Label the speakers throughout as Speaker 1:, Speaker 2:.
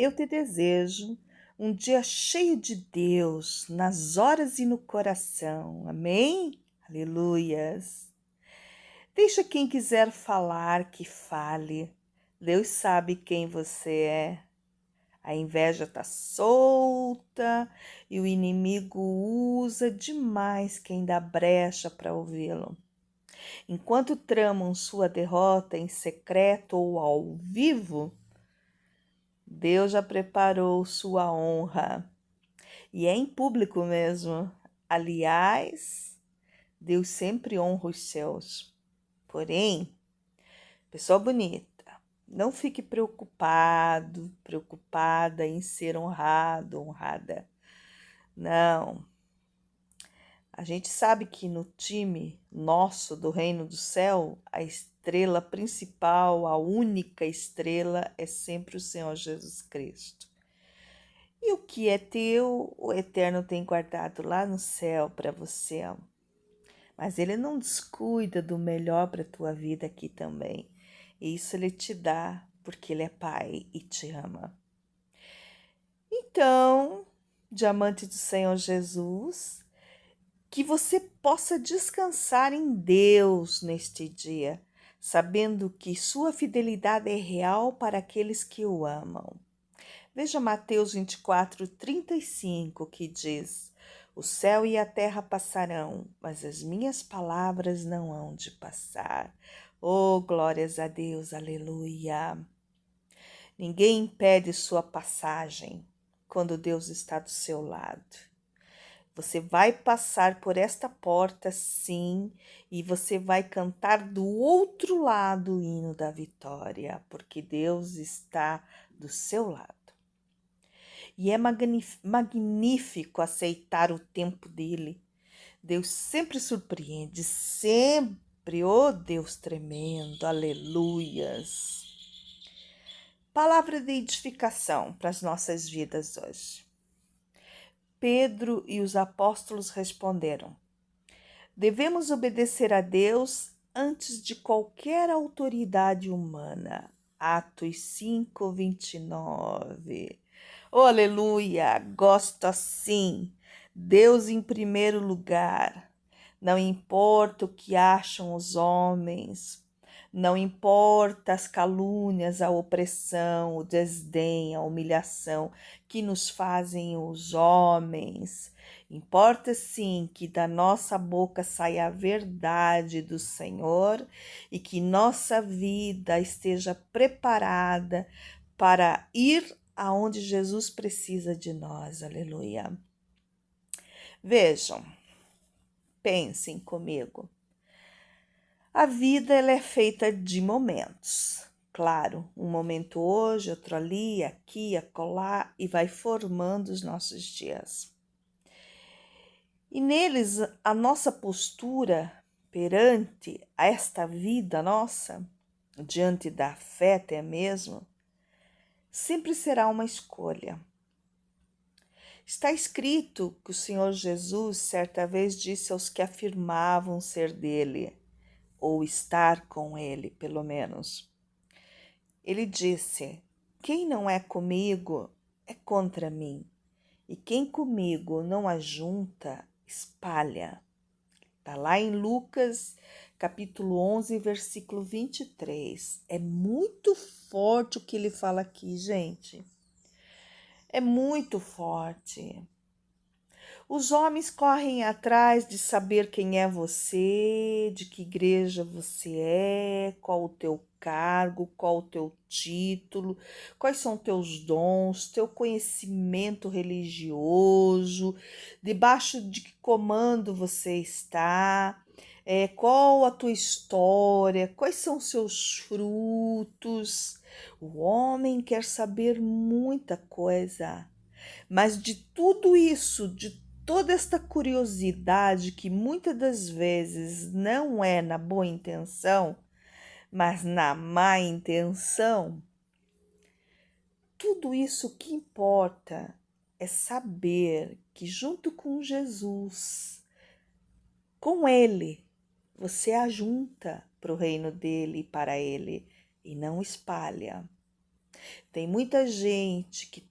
Speaker 1: Eu te desejo um dia cheio de Deus, nas horas e no coração. Amém? Aleluias. Deixa quem quiser falar que fale. Deus sabe quem você é. A inveja está solta e o inimigo usa demais quem dá brecha para ouvi-lo. Enquanto tramam sua derrota em secreto ou ao vivo, Deus já preparou sua honra. E é em público mesmo. Aliás, Deus sempre honra os seus. Porém, pessoa bonita, não fique preocupada em ser honrado, honrada. Não. A gente sabe que no time nosso do Reino do Céu, a estrela principal, a única estrela é sempre o Senhor Jesus Cristo. E o que é teu, o Eterno tem guardado lá no céu para você. Mas Ele não descuida do melhor para a tua vida aqui também. E isso Ele te dá porque Ele é Pai e te ama. Então, diamante do Senhor Jesus, que você possa descansar em Deus neste dia, sabendo que sua fidelidade é real para aqueles que o amam. Veja Mateus 24:35, que diz: O céu e a terra passarão, mas as minhas palavras não hão de passar. Oh, glórias a Deus, aleluia! Ninguém impede sua passagem quando Deus está do seu lado. Você vai passar por esta porta, sim, e você vai cantar do outro lado o hino da vitória, porque Deus está do seu lado. E é magnífico aceitar o tempo dele. Deus sempre surpreende, sempre, oh Deus tremendo, aleluias. Palavra de edificação para as nossas vidas hoje. Pedro e os apóstolos responderam: devemos obedecer a Deus antes de qualquer autoridade humana. Atos 5:29. Oh, aleluia! Gosto assim. Deus em primeiro lugar. Não importa o que acham os homens. Não importa as calúnias, a opressão, o desdém, a humilhação que nos fazem os homens. Importa sim que da nossa boca saia a verdade do Senhor e que nossa vida esteja preparada para ir aonde Jesus precisa de nós. Aleluia. Vejam, pensem comigo. A vida ela é feita de momentos. Claro, um momento hoje, outro ali, aqui, acolá, e vai formando os nossos dias. E neles, a nossa postura perante esta vida nossa, diante da fé até mesmo, sempre será uma escolha. Está escrito que o Senhor Jesus certa vez disse aos que afirmavam ser dele, ou estar com ele, pelo menos. Ele disse: quem não é comigo é contra mim, e quem comigo não ajunta, espalha. Está lá em Lucas, capítulo 11, versículo 23. É muito forte o que ele fala aqui, gente. É muito forte. Os homens correm atrás de saber quem é você, de que igreja você é, qual o teu cargo, qual o teu título, quais são teus dons, teu conhecimento religioso, debaixo de que comando você está, qual a tua história, quais são seus frutos. O homem quer saber muita coisa. Mas de tudo isso, de toda esta curiosidade que muitas das vezes não é na boa intenção, mas na má intenção, tudo isso que importa é saber que junto com Jesus, com Ele, você ajunta para o reino dele e para Ele e não espalha. Tem muita gente que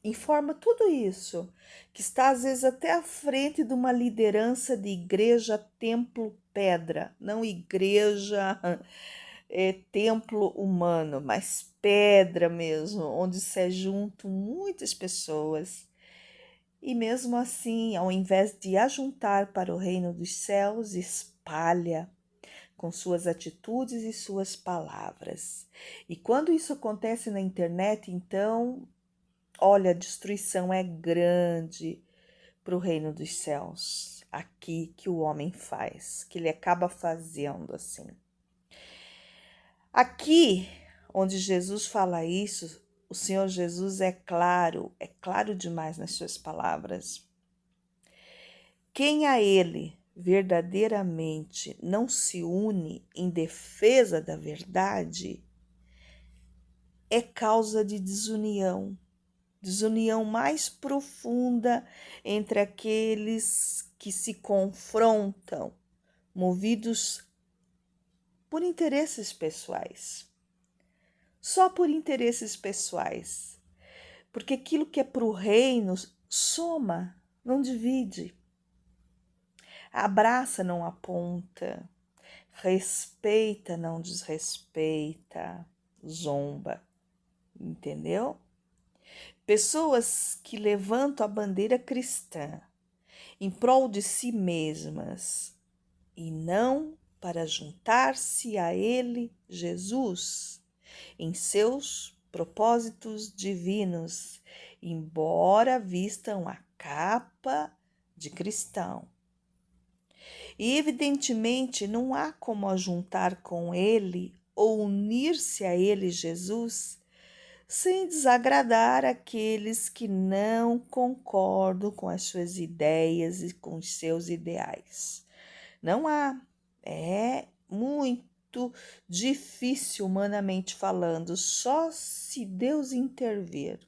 Speaker 1: informa tudo isso, que está às vezes até à frente de uma liderança de igreja, templo, pedra, não igreja, templo humano, mas pedra mesmo, onde se juntam muitas pessoas. E mesmo assim, ao invés de ajuntar para o reino dos céus, espalha com suas atitudes e suas palavras. E quando isso acontece na internet, então, olha, a destruição é grande para o reino dos céus. Aqui que o homem faz, que ele acaba fazendo assim. Aqui, onde Jesus fala isso, o Senhor Jesus é claro demais nas suas palavras. Quem a ele verdadeiramente não se une em defesa da verdade é causa de desunião, desunião mais profunda entre aqueles que se confrontam, movidos por interesses pessoais. Só por interesses pessoais. Porque aquilo que é para o reino soma, não divide. Abraça, não aponta. Respeita, não desrespeita. Zomba. Entendeu? Pessoas que levantam a bandeira cristã em prol de si mesmas e não para juntar-se a ele, Jesus, em seus propósitos divinos, embora vistam a capa de cristão. E evidentemente não há como ajuntar com ele ou unir-se a ele, Jesus, sem desagradar aqueles que não concordam com as suas ideias e com os seus ideais. Não há. É muito difícil, humanamente falando, só se Deus intervir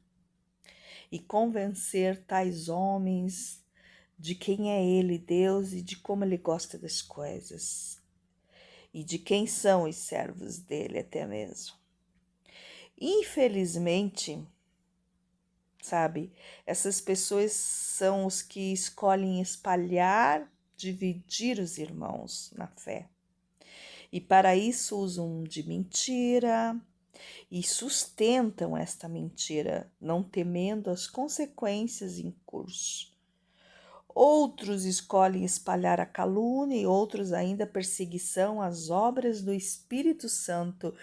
Speaker 1: e convencer tais homens de quem é Ele, Deus, e de como Ele gosta das coisas, e de quem são os servos dele até mesmo. Infelizmente, sabe, essas pessoas são os que escolhem espalhar, dividir os irmãos na fé. E para isso usam de mentira e sustentam esta mentira, não temendo as consequências em curso. Outros escolhem espalhar a calúnia e outros ainda a perseguição às obras do Espírito Santo.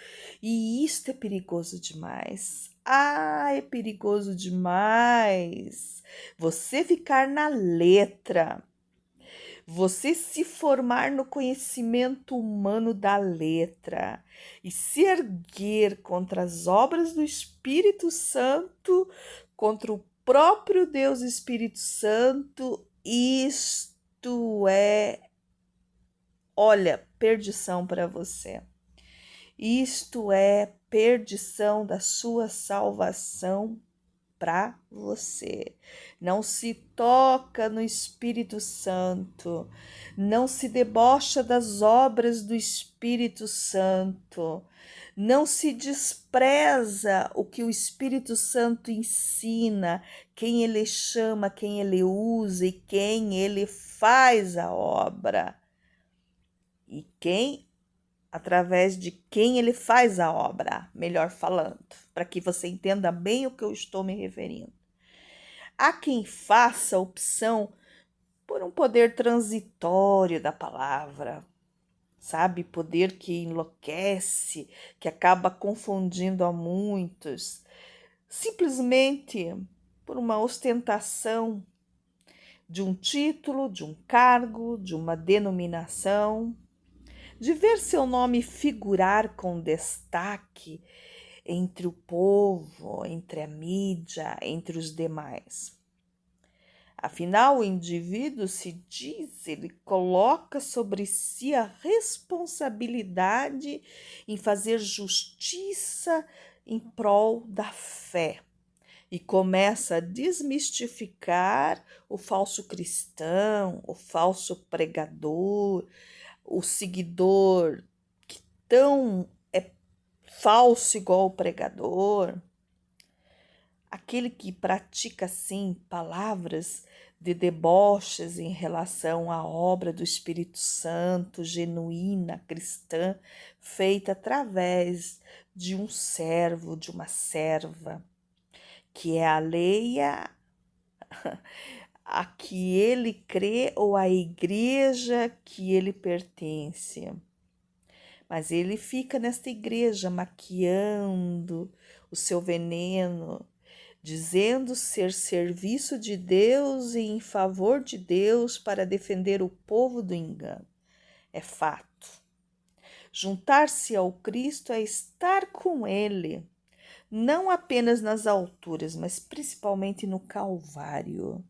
Speaker 1: E isto é perigoso demais. É perigoso demais. Você ficar na letra. Você se formar no conhecimento humano da letra e se erguer contra as obras do Espírito Santo, contra o próprio Deus Espírito Santo, isto é, olha, perdição para você. Isto é perdição da sua salvação para você. Não se toca no Espírito Santo, não se debocha das obras do Espírito Santo, não se despreza o que o Espírito Santo ensina, quem ele chama, quem ele usa e quem ele faz a obra. E através de quem ele faz a obra, melhor falando, para que você entenda bem o que eu estou me referindo. Há quem faça opção por um poder transitório da palavra, sabe? Poder que enlouquece, que acaba confundindo a muitos, simplesmente por uma ostentação de um título, de um cargo, de uma denominação, de ver seu nome figurar com destaque entre o povo, entre a mídia, entre os demais. Afinal, o indivíduo se diz, ele coloca sobre si a responsabilidade em fazer justiça em prol da fé e começa a desmistificar o falso cristão, o falso pregador, o seguidor que tão falso igual o pregador, aquele que pratica, assim, palavras de deboches em relação à obra do Espírito Santo, genuína, cristã, feita através de um servo, de uma serva, que é alheia a que ele crê ou à igreja que ele pertence. Mas ele fica nesta igreja maquiando o seu veneno, dizendo ser serviço de Deus e em favor de Deus para defender o povo do engano. É fato. Juntar-se ao Cristo é estar com Ele, não apenas nas alturas, mas principalmente no Calvário.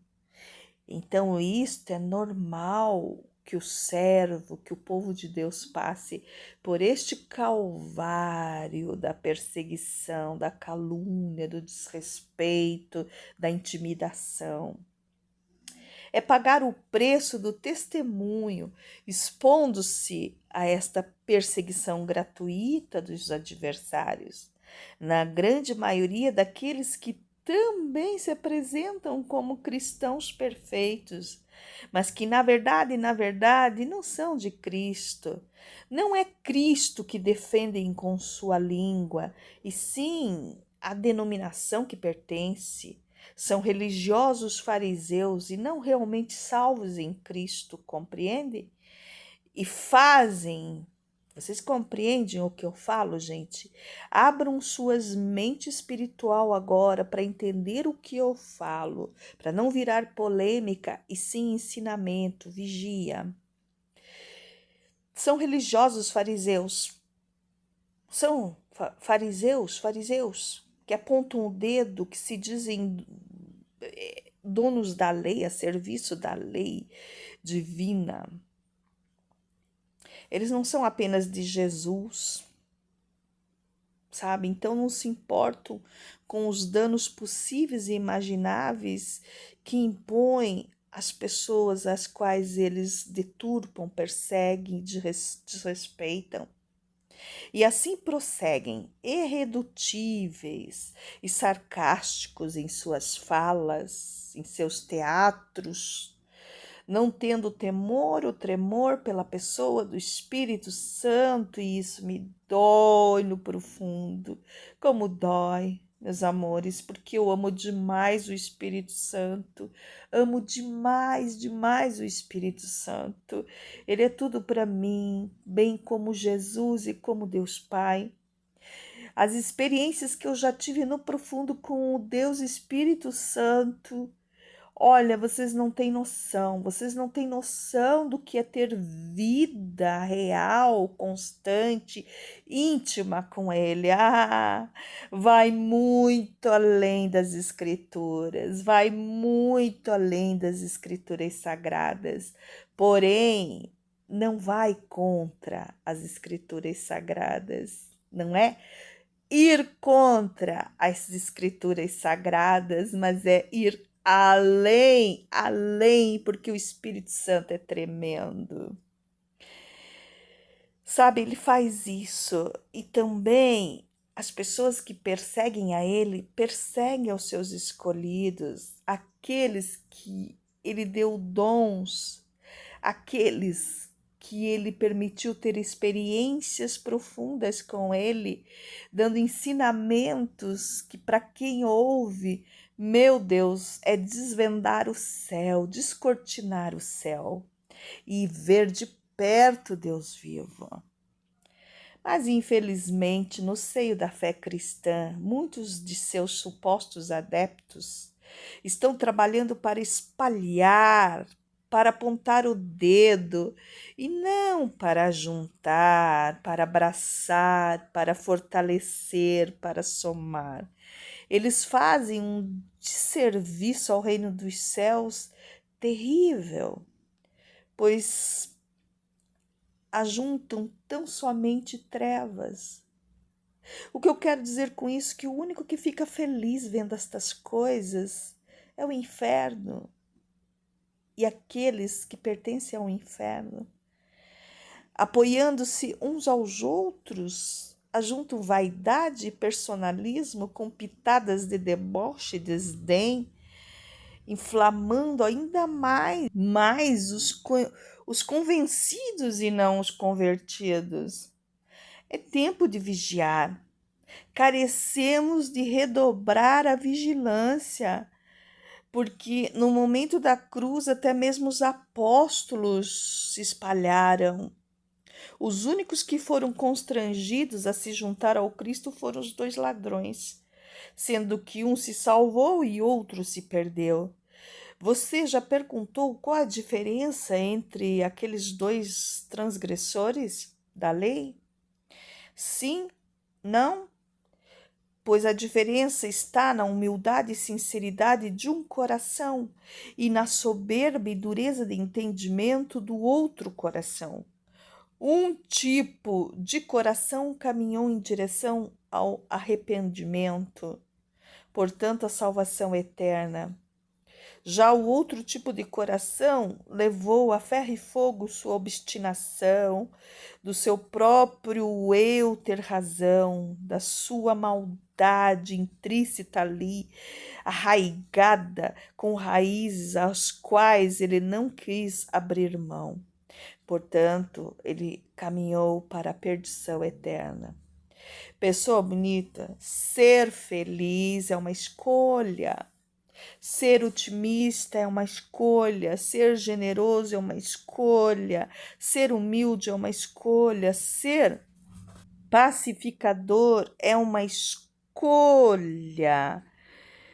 Speaker 1: Então, isto é normal que o servo, que o povo de Deus passe por este calvário da perseguição, da calúnia, do desrespeito, da intimidação. É pagar o preço do testemunho, expondo-se a esta perseguição gratuita dos adversários, na grande maioria daqueles que também se apresentam como cristãos perfeitos, mas que na verdade, não são de Cristo. Não é Cristo que defendem com sua língua, e sim a denominação que pertence. São religiosos fariseus e não realmente salvos em Cristo, compreende? E fazem. Vocês compreendem o que eu falo, gente? Abram suas mentes espiritual agora para entender o que eu falo, para não virar polêmica e sim ensinamento, vigia. São religiosos fariseus. São fariseus que apontam o dedo, que se dizem donos da lei, a serviço da lei divina. Eles não são apenas de Jesus, sabe? Então não se importam com os danos possíveis e imagináveis que impõem às pessoas às quais eles deturpam, perseguem, desrespeitam. E assim prosseguem, irredutíveis e sarcásticos em suas falas, em seus teatros, não tendo temor ou tremor pela pessoa do Espírito Santo, e isso me dói no profundo, como dói, meus amores, porque eu amo demais o Espírito Santo, amo demais, demais o Espírito Santo. Ele é tudo para mim, bem como Jesus e como Deus Pai. As experiências que eu já tive no profundo com o Deus Espírito Santo, olha, vocês não têm noção do que é ter vida real, constante, íntima com Ele. Vai muito além das Escrituras, vai muito além das Escrituras sagradas, porém, não vai contra as Escrituras sagradas, não é? Ir contra as Escrituras sagradas, mas é ir além, porque o Espírito Santo é tremendo. Sabe, ele faz isso e também as pessoas que perseguem a ele, perseguem aos seus escolhidos, aqueles que ele deu dons, aqueles que ele permitiu ter experiências profundas com ele, dando ensinamentos que para quem ouve, meu Deus, é desvendar o céu, descortinar o céu e ver de perto Deus vivo. Mas, infelizmente, no seio da fé cristã, muitos de seus supostos adeptos estão trabalhando para espalhar, para apontar o dedo e não para juntar, para abraçar, para fortalecer, para somar. Eles fazem um desserviço ao reino dos céus terrível, pois ajuntam tão somente trevas. O que eu quero dizer com isso é que o único que fica feliz vendo estas coisas é o inferno e aqueles que pertencem ao inferno, apoiando-se uns aos outros, ajuntam vaidade e personalismo com pitadas de deboche e desdém, inflamando ainda mais os convencidos e não os convertidos. É tempo de vigiar. Carecemos de redobrar a vigilância, porque no momento da cruz até mesmo os apóstolos se espalharam. Os únicos que foram constrangidos a se juntar ao Cristo foram os dois ladrões, sendo que um se salvou e outro se perdeu. Você já perguntou qual a diferença entre aqueles dois transgressores da lei? Sim? Não? Pois a diferença está na humildade e sinceridade de um coração e na soberba e dureza de entendimento do outro coração. Um tipo de coração caminhou em direção ao arrependimento, portanto, a salvação eterna. Já o outro tipo de coração levou a ferro e fogo sua obstinação, do seu próprio eu ter razão, da sua maldade intrínseca ali, arraigada com raízes às quais ele não quis abrir mão. Portanto, ele caminhou para a perdição eterna. Pessoa bonita, ser feliz é uma escolha. Ser otimista é uma escolha, ser generoso é uma escolha, ser humilde é uma escolha, ser pacificador é uma escolha.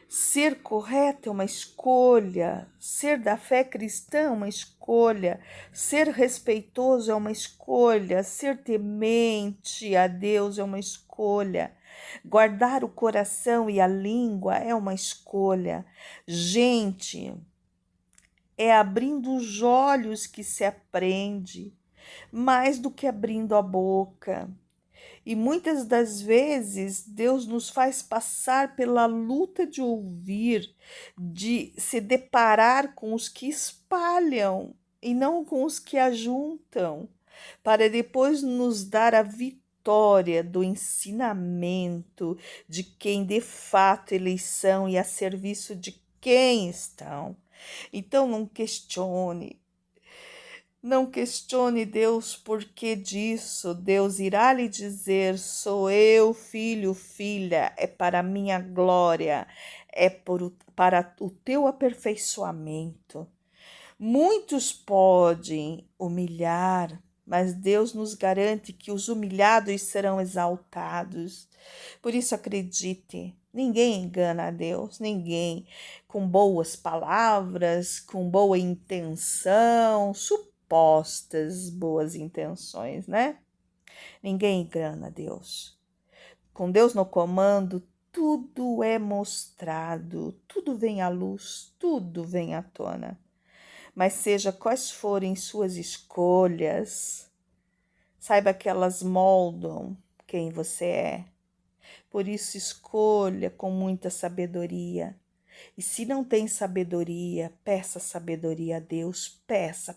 Speaker 1: Ser correto é uma escolha, ser da fé cristã é uma escolha, ser respeitoso é uma escolha, ser temente a Deus é uma escolha, guardar o coração e a língua é uma escolha. Gente, é abrindo os olhos que se aprende, mais do que abrindo a boca. E muitas das vezes Deus nos faz passar pela luta de ouvir, de se deparar com os que espalham e não com os que ajuntam, para depois nos dar a vitória do ensinamento de quem de fato eles são e a serviço de quem estão. Então não questione Deus por que disso. Deus irá lhe dizer: sou eu, filho, filha, é para a minha glória, para o teu aperfeiçoamento. Muitos podem humilhar, mas Deus nos garante que os humilhados serão exaltados. Por isso, acredite, ninguém engana a Deus, ninguém com boas palavras, com boa intenção, supostas boas intenções, né? Ninguém engana a Deus. Com Deus no comando, tudo é mostrado, tudo vem à luz, tudo vem à tona. Mas seja quais forem suas escolhas, saiba que elas moldam quem você é. Por isso, escolha com muita sabedoria. E se não tem sabedoria, peça sabedoria a Deus. Peça,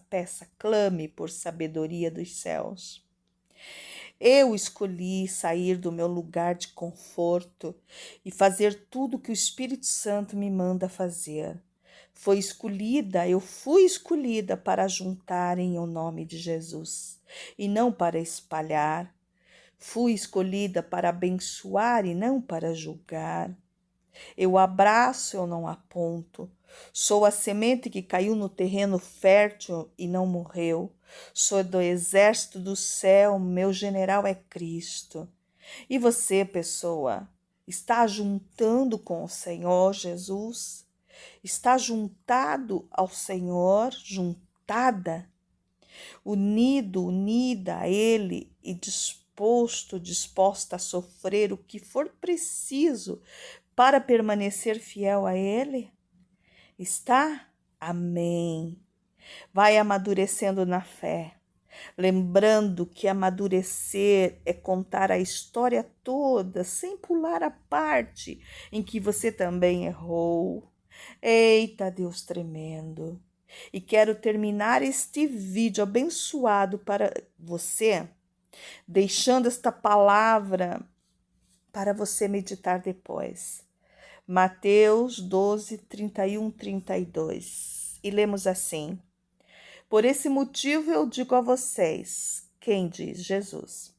Speaker 1: clame por sabedoria dos céus. Eu escolhi sair do meu lugar de conforto e fazer tudo o que o Espírito Santo me manda fazer. Eu fui escolhida para juntar em o nome de Jesus e não para espalhar. Fui escolhida para abençoar e não para julgar. Eu abraço, eu não aponto. Sou a semente que caiu no terreno fértil e não morreu. Sou do exército do céu, meu general é Cristo. E você, pessoa, está juntando com o Senhor Jesus? Está juntado ao Senhor, juntada, unido, unida a Ele e disposta a sofrer o que for preciso para permanecer fiel a Ele? Está? Amém. Vai amadurecendo na fé, lembrando que amadurecer é contar a história toda, sem pular a parte em que você também errou. Eita, Deus tremendo! E quero terminar este vídeo abençoado para você deixando esta palavra para você meditar depois. Mateus 12, 31, 32. E lemos assim: Por esse motivo eu digo a vocês, quem diz? Jesus.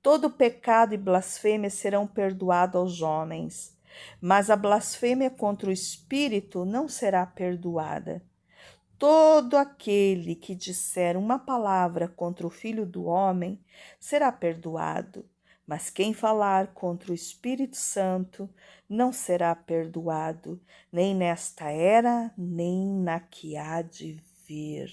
Speaker 1: Todo pecado e blasfêmia serão perdoados aos homens, mas a blasfêmia contra o Espírito não será perdoada. Todo aquele que disser uma palavra contra o Filho do Homem será perdoado, mas quem falar contra o Espírito Santo não será perdoado, nem nesta era, nem na que há de vir.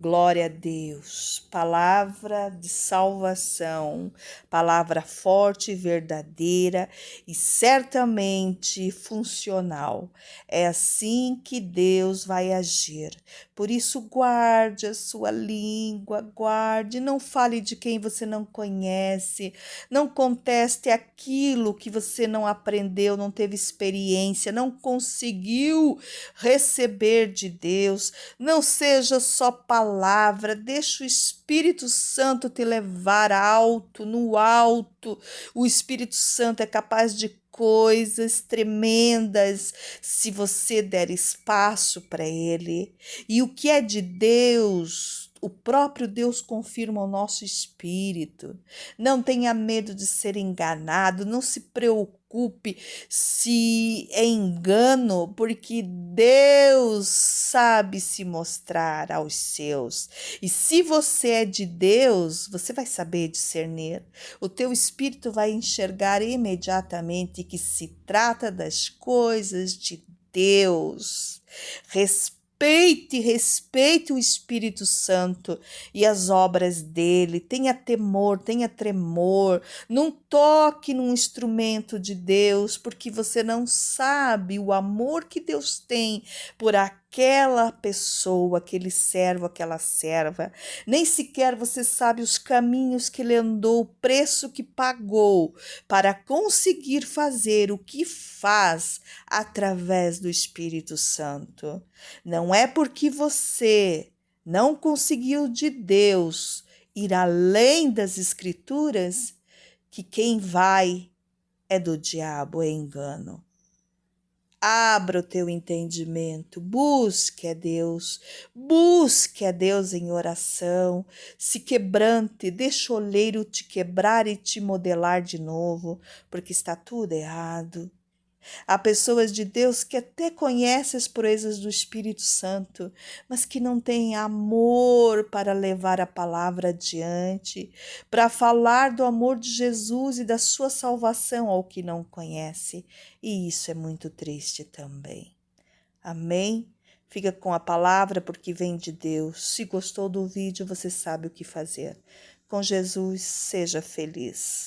Speaker 1: Glória a Deus, palavra de salvação, palavra forte, verdadeira e certamente funcional. É assim que Deus vai agir. Por isso, guarde a sua língua, guarde, não fale de quem você não conhece, não conteste aquilo que você não aprendeu, não teve experiência, não conseguiu receber de Deus. Não seja só palavra, deixa o Espírito Santo te levar alto, no alto. O Espírito Santo é capaz de coisas tremendas se você der espaço para ele. E o que é de Deus, o próprio Deus confirma o nosso espírito. Não tenha medo de ser enganado, não se preocupe se é engano, porque Deus sabe se mostrar aos seus. E se você é de Deus, você vai saber discernir. O teu espírito vai enxergar imediatamente que se trata das coisas de Deus. Respeite o Espírito Santo e as obras dele. Tenha temor, tenha tremor. Não toque num instrumento de Deus, porque você não sabe o amor que Deus tem por aquela pessoa, aquele servo, aquela serva. Nem sequer você sabe os caminhos que ele andou, o preço que pagou para conseguir fazer o que faz através do Espírito Santo. Não é porque você não conseguiu de Deus ir além das Escrituras que quem vai é do diabo, é engano. Abra o teu entendimento, busque a Deus em oração, se quebrante, deixa o oleiro te quebrar e te modelar de novo, porque está tudo errado. Há pessoas de Deus que até conhecem as proezas do Espírito Santo, mas que não têm amor para levar a palavra adiante, para falar do amor de Jesus e da sua salvação ao que não conhece. E isso é muito triste também. Amém? Fica com a palavra porque vem de Deus. Se gostou do vídeo, você sabe o que fazer. Com Jesus, seja feliz.